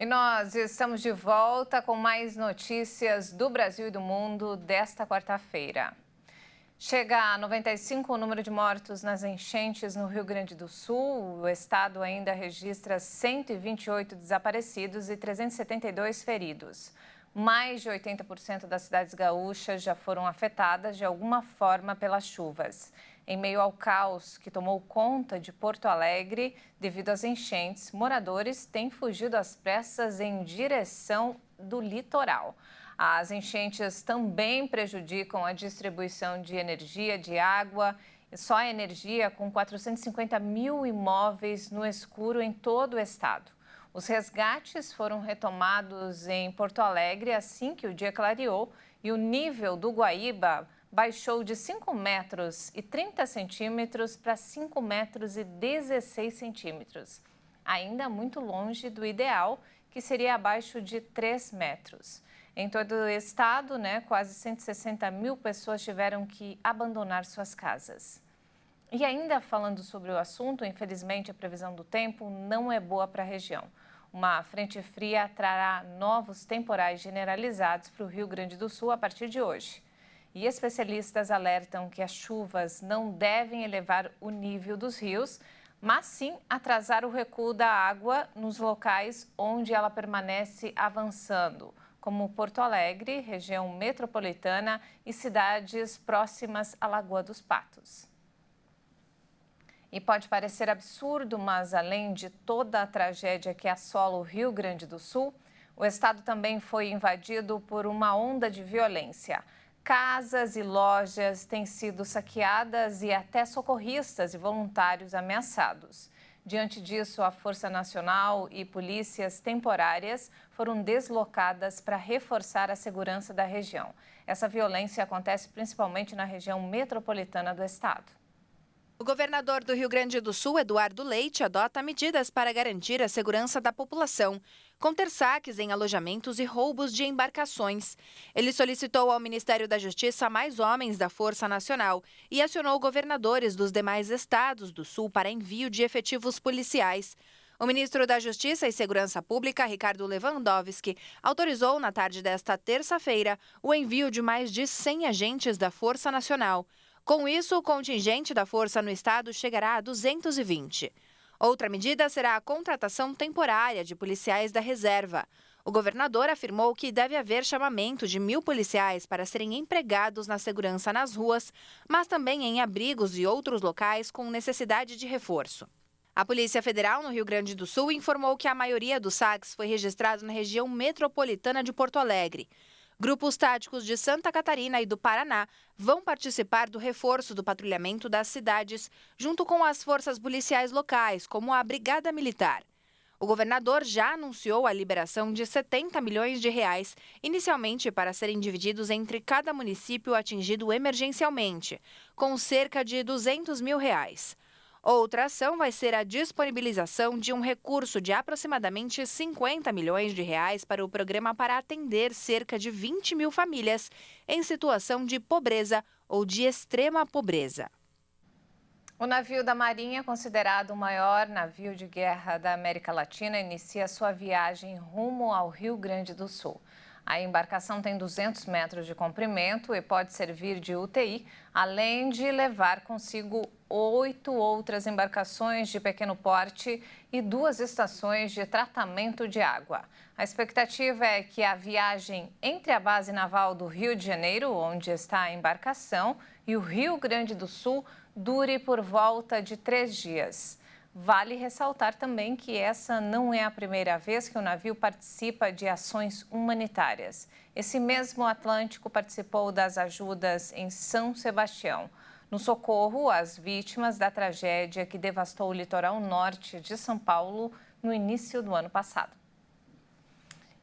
nós estamos de volta com mais notícias do Brasil e do mundo desta quarta-feira. Chega a 95 o número de mortos nas enchentes no Rio Grande do Sul. O estado ainda registra 128 desaparecidos e 372 feridos. Mais de 80% das cidades gaúchas já foram afetadas de alguma forma pelas chuvas. Em meio ao caos que tomou conta de Porto Alegre devido às enchentes, moradores têm fugido às pressas em direção do litoral. As enchentes também prejudicam a distribuição de energia, de água. Só a energia com 450 mil imóveis no escuro em todo o estado. Os resgates foram retomados em Porto Alegre assim que o dia clareou e o nível do Guaíba baixou de 5 metros e 30 centímetros para 5 metros e 16 centímetros. Ainda muito longe do ideal, que seria abaixo de 3 metros. Em todo o estado, quase 160 mil pessoas tiveram que abandonar suas casas. E ainda falando sobre o assunto, infelizmente a previsão do tempo não é boa para a região. Uma frente fria trará novos temporais generalizados para o Rio Grande do Sul a partir de hoje. E especialistas alertam que as chuvas não devem elevar o nível dos rios, mas sim atrasar o recuo da água nos locais onde ela permanece avançando, como Porto Alegre, região metropolitana e cidades próximas à Lagoa dos Patos. E pode parecer absurdo, mas além de toda a tragédia que assola o Rio Grande do Sul, o estado também foi invadido por uma onda de violência. Casas e lojas têm sido saqueadas e até socorristas e voluntários ameaçados. Diante disso, a Força Nacional e polícias temporárias foram deslocadas para reforçar a segurança da região. Essa violência acontece principalmente na região metropolitana do estado. O governador do Rio Grande do Sul, Eduardo Leite, adota medidas para garantir a segurança da população, conter saques em alojamentos e roubos de embarcações. Ele solicitou ao Ministério da Justiça mais homens da Força Nacional e acionou governadores dos demais estados do Sul para envio de efetivos policiais. O ministro da Justiça e Segurança Pública, Ricardo Lewandowski, autorizou na tarde desta terça-feira o envio de mais de 100 agentes da Força Nacional. Com isso, o contingente da força no estado chegará a 220. Outra medida será a contratação temporária de policiais da reserva. O governador afirmou que deve haver chamamento de 1.000 policiais para serem empregados na segurança nas ruas, mas também em abrigos e outros locais com necessidade de reforço. A Polícia Federal no Rio Grande do Sul informou que a maioria dos saques foi registrado na região metropolitana de Porto Alegre. Grupos táticos de Santa Catarina e do Paraná vão participar do reforço do patrulhamento das cidades, junto com as forças policiais locais, como a Brigada Militar. O governador já anunciou a liberação de 70 milhões de reais, inicialmente para serem divididos entre cada município atingido emergencialmente, com cerca de 200 mil reais. Outra ação vai ser a disponibilização de um recurso de aproximadamente 50 milhões de reais para o programa para atender cerca de 20 mil famílias em situação de pobreza ou de extrema pobreza. O navio da Marinha, considerado o maior navio de guerra da América Latina, inicia sua viagem rumo ao Rio Grande do Sul. A embarcação tem 200 metros de comprimento e pode servir de UTI, além de levar consigo 8 outras embarcações de pequeno porte e 2 estações de tratamento de água. A expectativa é que a viagem entre a base naval do Rio de Janeiro, onde está a embarcação, e o Rio Grande do Sul dure por volta de 3 dias. Vale ressaltar também que essa não é a primeira vez que o navio participa de ações humanitárias. Esse mesmo Atlântico participou das ajudas em São Sebastião, no socorro às vítimas da tragédia que devastou o litoral norte de São Paulo no início do ano passado.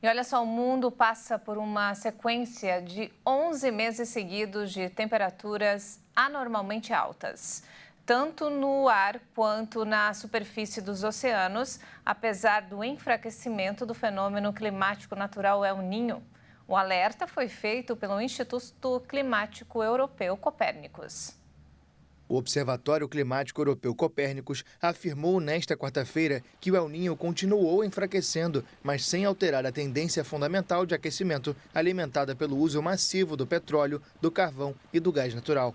E olha só, o mundo passa por uma sequência de 11 meses seguidos de temperaturas anormalmente altas, tanto no ar quanto na superfície dos oceanos, apesar do enfraquecimento do fenômeno climático natural El Niño. O alerta foi feito pelo Instituto Climático Europeu Copérnicos. O Observatório Climático Europeu Copérnicos afirmou nesta quarta-feira que o El Niño continuou enfraquecendo, mas sem alterar a tendência fundamental de aquecimento alimentada pelo uso massivo do petróleo, do carvão e do gás natural.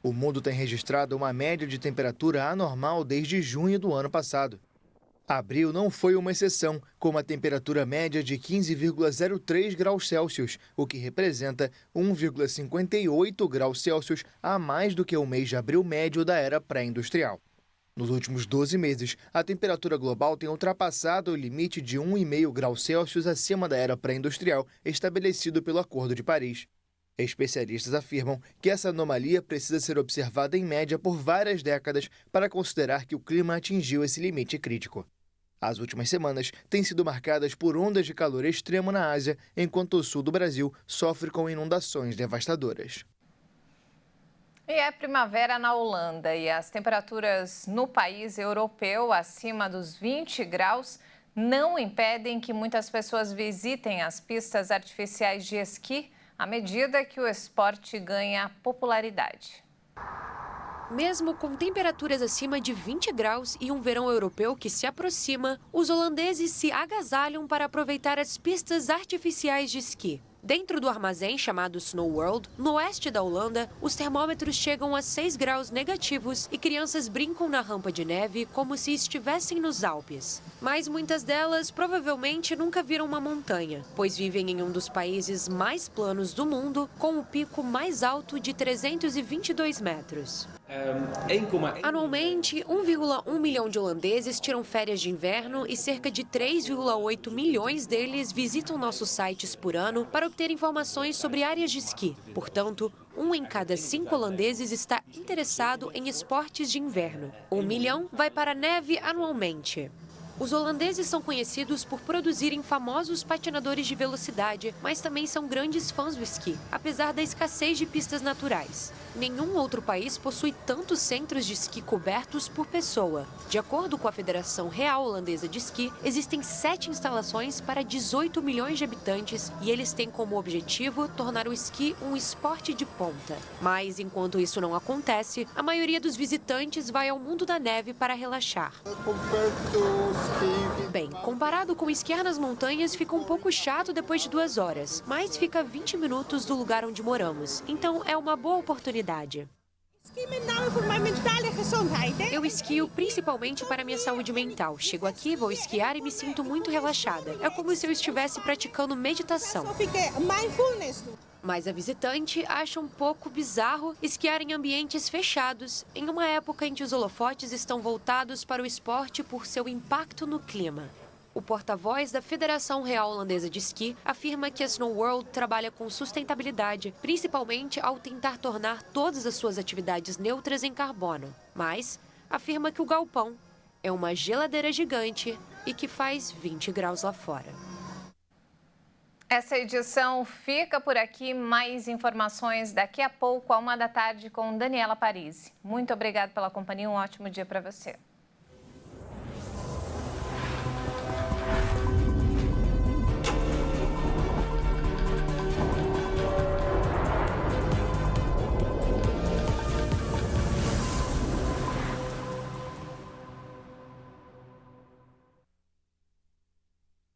O mundo tem registrado uma média de temperatura anormal desde junho do ano passado. Abril não foi uma exceção, com uma temperatura média de 15,03 graus Celsius, o que representa 1,58 graus Celsius a mais do que o mês de abril médio da era pré-industrial. Nos últimos 12 meses, a temperatura global tem ultrapassado o limite de 1,5 graus Celsius acima da era pré-industrial estabelecido pelo Acordo de Paris. Especialistas afirmam que essa anomalia precisa ser observada em média por várias décadas para considerar que o clima atingiu esse limite crítico. As últimas semanas têm sido marcadas por ondas de calor extremo na Ásia, enquanto o sul do Brasil sofre com inundações devastadoras. E é primavera na Holanda e as temperaturas no país europeu acima dos 20 graus não impedem que muitas pessoas visitem as pistas artificiais de esqui à medida que o esporte ganha popularidade. Mesmo com temperaturas acima de 20 graus e um verão europeu que se aproxima, os holandeses se agasalham para aproveitar as pistas artificiais de esqui. Dentro do armazém chamado Snow World, no oeste da Holanda, os termômetros chegam a 6 graus negativos e crianças brincam na rampa de neve como se estivessem nos Alpes. Mas muitas delas provavelmente nunca viram uma montanha, pois vivem em um dos países mais planos do mundo, com o pico mais alto de 322 metros. Anualmente, 1,1 milhão de holandeses tiram férias de inverno e cerca de 3,8 milhões deles visitam nossos sites por ano para obter informações sobre áreas de esqui. Portanto, 1 em cada 5 holandeses está interessado em esportes de inverno. 1 milhão vai para a neve anualmente. Os holandeses são conhecidos por produzirem famosos patinadores de velocidade, mas também são grandes fãs do esqui, apesar da escassez de pistas naturais. Nenhum outro país possui tantos centros de esqui cobertos por pessoa. De acordo com a Federação Real Holandesa de Esqui, existem 7 instalações para 18 milhões de habitantes e eles têm como objetivo tornar o esqui um esporte de ponta. Mas, enquanto isso não acontece, a maioria dos visitantes vai ao mundo da neve para relaxar. Bem, comparado com esquiar nas montanhas, fica um pouco chato depois de 2 horas, mas fica a 20 minutos do lugar onde moramos, então é uma boa oportunidade. Eu esquio principalmente para minha saúde mental. Chego aqui, vou esquiar e me sinto muito relaxada. É como se eu estivesse praticando meditação. Mas a visitante acha um pouco bizarro esquiar em ambientes fechados, em uma época em que os holofotes estão voltados para o esporte por seu impacto no clima. O porta-voz da Federação Real Holandesa de Esqui afirma que a Snow World trabalha com sustentabilidade, principalmente ao tentar tornar todas as suas atividades neutras em carbono. Mas afirma que o galpão é uma geladeira gigante e que faz 20 graus lá fora. Essa edição fica por aqui. Mais informações daqui a pouco, à 1 da tarde, com Daniela Parisi. Muito obrigada pela companhia. Um ótimo dia para você.